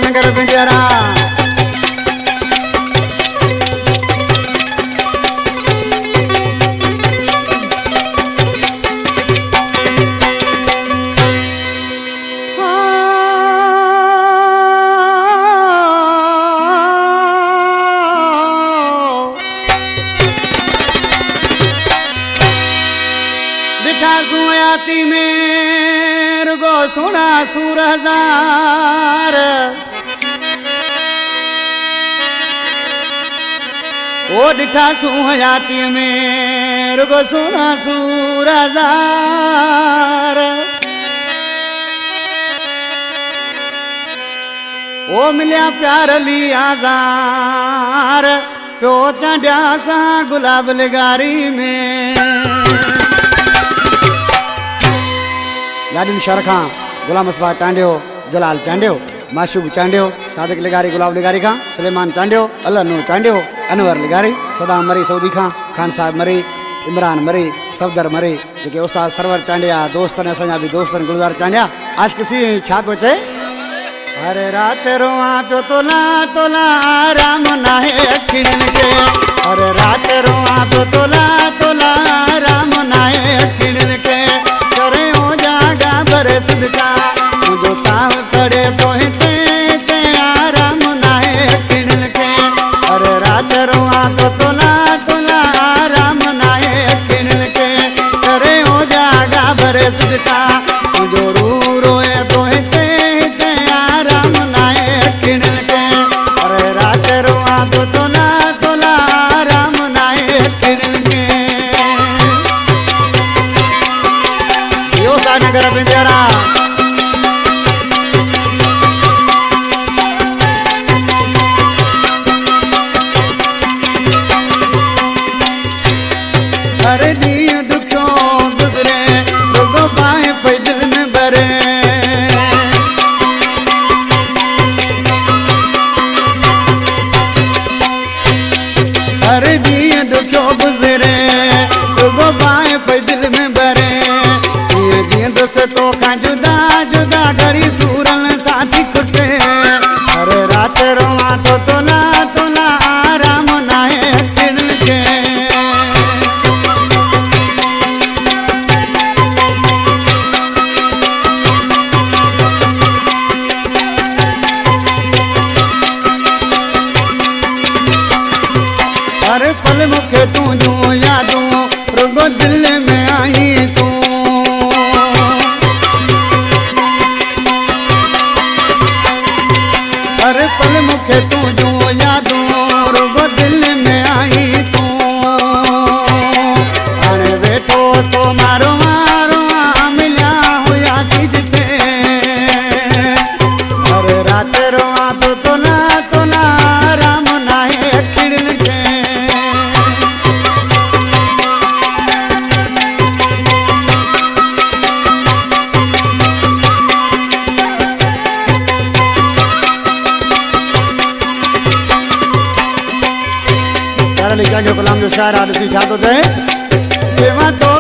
नगर पिंजरा सुयाती में रुगो सोना सूर हजार ओ डिठा सुयाती में रुगो सोना सूर हजार ओ मिलिया प्यार लिया जार प्यो चढ़िया सा गुलाब लगारी में लाडन शरखा गुलाम असफा चांडियो जलाल चांडियो माशूब चांडियो सादिक लिगारी गुलाब लिगारी खां सलेमान चांडियो अल्लाह नूर चांडियो अनवर लिगारी सदाम मरी सऊदी खान साहब मरी इमरान मरी सफदर मरी जेके उस्ताद सरवर चांडिया दोस्तन असांजा भी दोस्तन गुलजार चांडिया आज किसी छा पियो चए अरे रात रोआ पियो तोला तोला राम नाहे अखिड़न के अरे रात रोआ पियो तोला तोला राम नाहे अखिड़न के करे हो जागा बरे सदका मुझो साव करे तोहते ते आराम नाहे अखिड़न के अरे रात रोआ तो तोला तोला राम नाहे अखिड़न के करे हो जागा बरे सदका मुझो रू रोए तोहते ते आराम नाहे अखिड़न के अरे रात रोआ तो तोला तोला राम नाहे अखिड़न के नगर पिंजरा अरे दियो दुखो गुजरे रुगो पाए पैदल में भरे अरे दियो दुखो गुजरे रुगो पाए पैदल में भरे तो का जुदा जुदा करी सूरन साथी कुटे अरे रात रोआ तो तोला तोला आराम नाहे अखिड़न के अरे पल मुखे तू जो यादूं रुगो दिल में आई तू अरे पल मुखे तू जो यादूं रुगो दिल में आई तू अरे बेटो तो मारो मारो मिलिया हुआ सिजते अरे रात रोआ तो तोला तोला राम नाहे अखिड़न के चांडियो कलाम जो शायर आदि छा तो थे सेवा तो